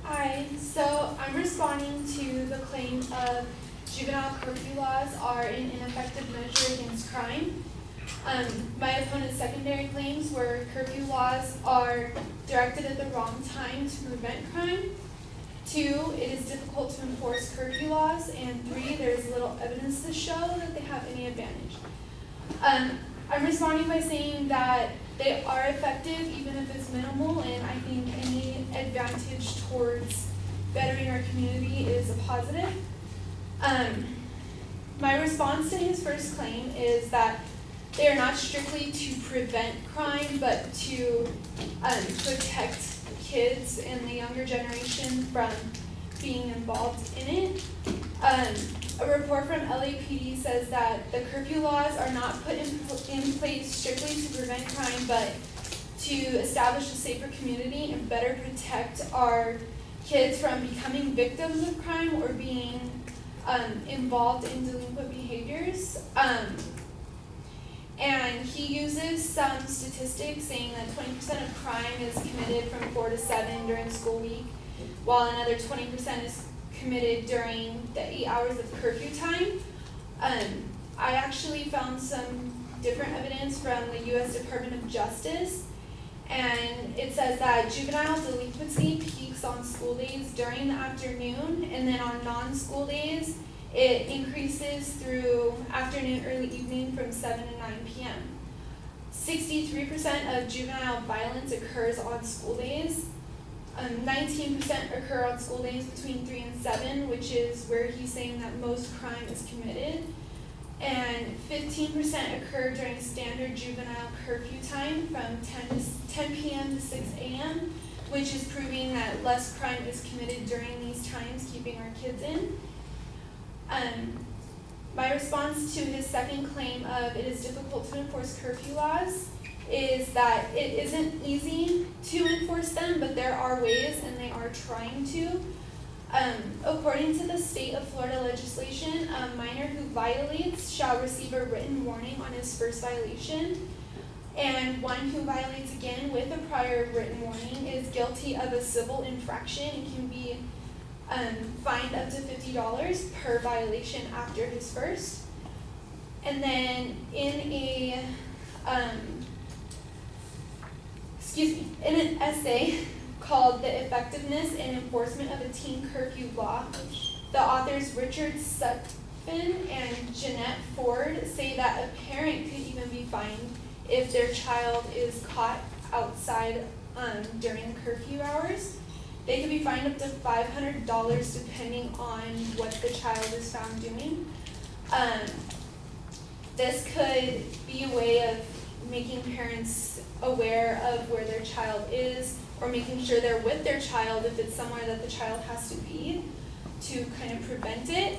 Hi, so I'm responding to the claim of juvenile curfew laws are an ineffective measure against crime. My opponent's secondary claims were curfew laws are directed at the wrong time to prevent crime. 2, it is difficult to enforce curfew laws. And 3, there's little evidence to show that they have any advantage. I'm responding by saying that they are effective even if it's minimal, and I think any advantage towards bettering our community is a positive. My response to his first claim is that they are not strictly to prevent crime, but to protect kids and the younger generation from being involved in it. A report from LAPD says that the curfew laws are not put in place strictly to prevent crime, but to establish a safer community and better protect our kids from becoming victims of crime or being involved in delinquent behaviors. And he uses some statistics saying that 20% of crime is committed from 4 to 7 during school week, while another 20% is committed during the 8 hours of curfew time. I actually found some different evidence from the U.S. Department of Justice, and it says that juvenile delinquency peaks on school days during the afternoon, and then on non-school days, it increases through afternoon, early evening from 7 to 9 p.m. 63% of juvenile violence occurs on school days. 19% occur on school days between 3 and 7, which is where he's saying that most crime is committed. And 15% occur during standard juvenile curfew time from 10 p.m. to 6 a.m., which is proving that less crime is committed during these times, keeping our kids in. My response to his second claim of it is difficult to enforce curfew laws is that it isn't easy to enforce them, but there are ways and they are trying to. According to the state of Florida legislation, a minor who violates shall receive a written warning on his first violation, and one who violates again with a prior written warning is guilty of a civil infraction and can be fined up to $50 per violation after his first. And then in an essay called The Effectiveness and Enforcement of a Teen Curfew Law, the authors Richard Sutphin and Jeanette Ford say that a parent could even be fined if their child is caught outside during curfew hours. They could be fined up to $500 depending on what the child is found doing. This could be a way of making parents aware of where their child is, or making sure they're with their child if it's somewhere that the child has to be, to kind of prevent it.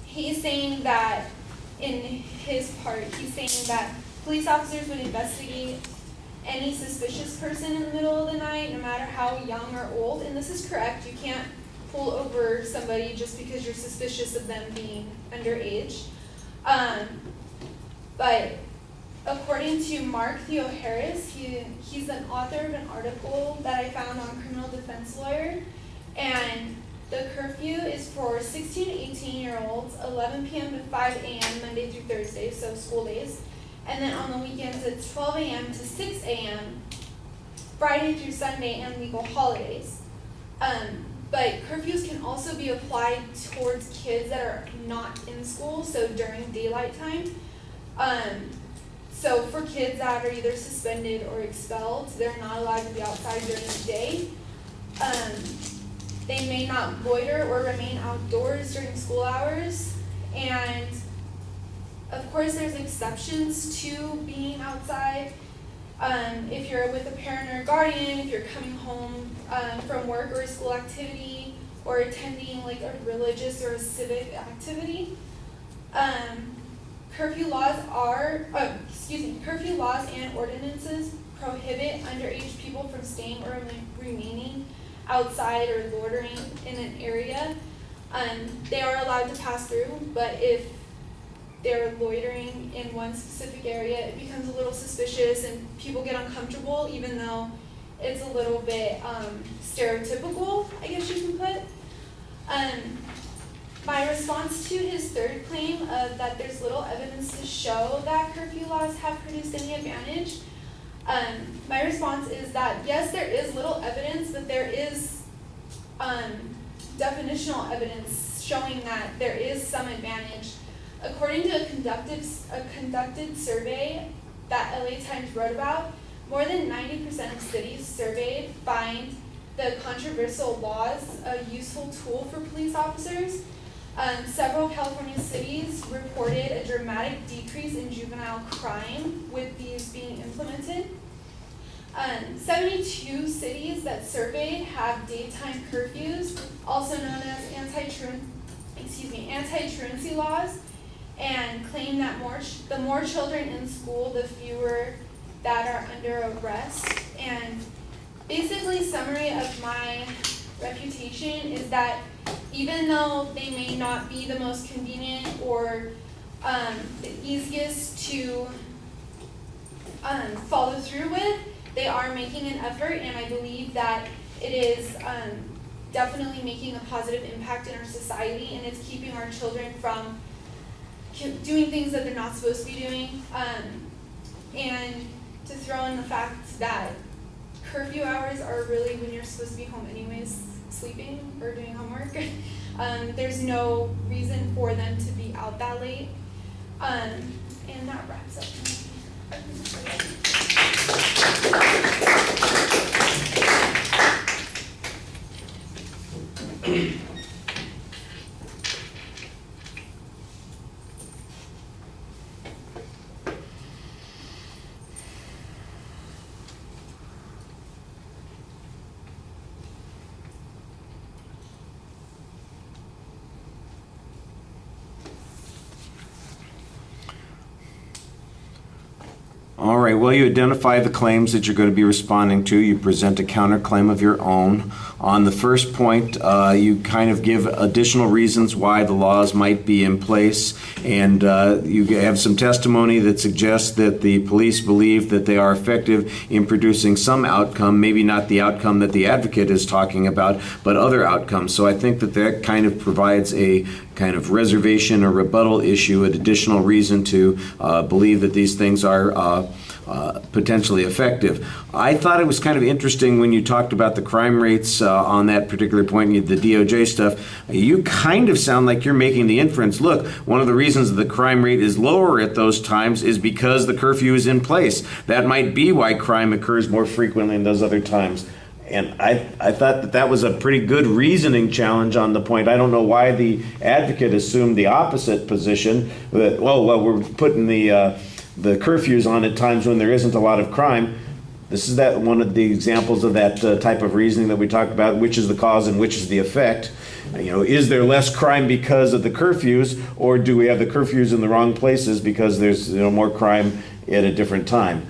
He's saying that in his part, he's saying that police officers would investigate any suspicious person in the middle of the night, no matter how young or old. And this is correct. You can't pull over somebody just because you're suspicious of them being underage. But according to Mark Theo Harris, he's an author of an article that I found on Criminal Defense Lawyer, and the curfew is for 16 to 18-year-olds, 11 p.m. to 5 a.m. Monday through Thursday, so school days. And then on the weekends, it's 12 a.m. to 6 a.m., Friday through Sunday, and legal holidays. But curfews can also be applied towards kids that are not in school, so during daylight time. So for kids that are either suspended or expelled, they're not allowed to be outside during the day. They may not loiter or remain outdoors during school hours. And of course, there's exceptions to being outside. If you're with a parent or a guardian, if you're coming home from work or a school activity, or attending like a religious or a civic activity. Curfew laws and ordinances prohibit underage people from staying or remaining outside or loitering in an area. They are allowed to pass through, but if they're loitering in one specific area, it becomes a little suspicious and people get uncomfortable even though it's a little bit stereotypical, I guess you can put. My response to his third claim of that there's little evidence to show that curfew laws have produced any advantage, my response is that yes, there is little evidence, but there is definitional evidence showing that there is some advantage. According to a conducted survey that LA Times wrote about, more than 90% of cities surveyed find the controversial laws a useful tool for police officers. Several California cities reported a dramatic decrease in juvenile crime with these being implemented. 72 cities that surveyed have daytime curfews, also known as anti-truancy laws, and claim that the more children in school, the fewer that are under arrest. And basically, summary of my refutation is that even though they may not be the most convenient or the easiest to follow through with, they are making an effort, and I believe that it is definitely making a positive impact in our society, and it's keeping our children from doing things that they're not supposed to be doing. And to throw in the fact that curfew hours are really when you're supposed to be home anyways, sleeping or doing homework. There's no reason for them to be out that late. And that wraps up my All right, well, you identify the claims that you're going to be responding to. You present a counterclaim of your own. On the first point, you kind of give additional reasons why the laws might be in place, and you have some testimony that suggests that the police believe that they are effective in producing some outcome, maybe not the outcome that the advocate is talking about, but other outcomes. So I think that that kind of provides a kind of reservation or rebuttal issue, an additional reason to believe that these things are potentially effective. I thought it was kind of interesting when you talked about the crime rates on that particular point, the DOJ stuff. You kind of sound like you're making the inference, look, one of the reasons the crime rate is lower at those times is because the curfew is in place. That might be why crime occurs more frequently in those other times. And I thought that that was a pretty good reasoning challenge on the point. I don't know why the advocate assumed the opposite position, that, well, we're putting the curfews on at times when there isn't a lot of crime. This is that one of the examples of that type of reasoning that we talked about, which is the cause and which is the effect. You know, is there less crime because of the curfews, or do we have the curfews in the wrong places because there's more crime at a different time?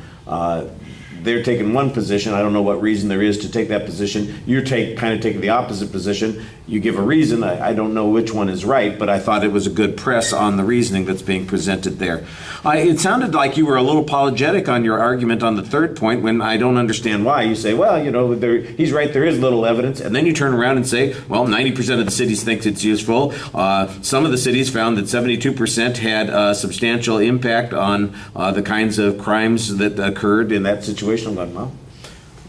They're taking one position. I don't know what reason there is to take that position. You're kind of taking the opposite position. You give a reason. I don't know which one is right, but I thought it was a good press on the reasoning that's being presented there. It sounded like you were a little apologetic on your argument on the third point when I don't understand why. You say, well, he's right, there is little evidence, and then you turn around and say, well, 90% of the cities think it's useful. Some of the cities found that 72% had a substantial impact on the kinds of crimes that occurred in that situation. I'm going, well,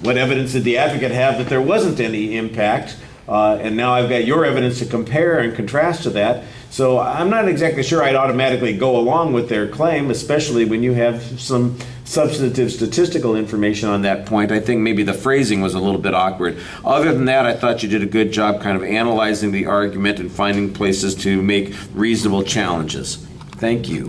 what evidence did the advocate have that there wasn't any impact? And now I've got your evidence to compare and contrast to that. So I'm not exactly sure I'd automatically go along with their claim, especially when you have some substantive statistical information on that point. I think maybe the phrasing was a little bit awkward. Other than that, I thought you did a good job kind of analyzing the argument and finding places to make reasonable challenges. Thank you.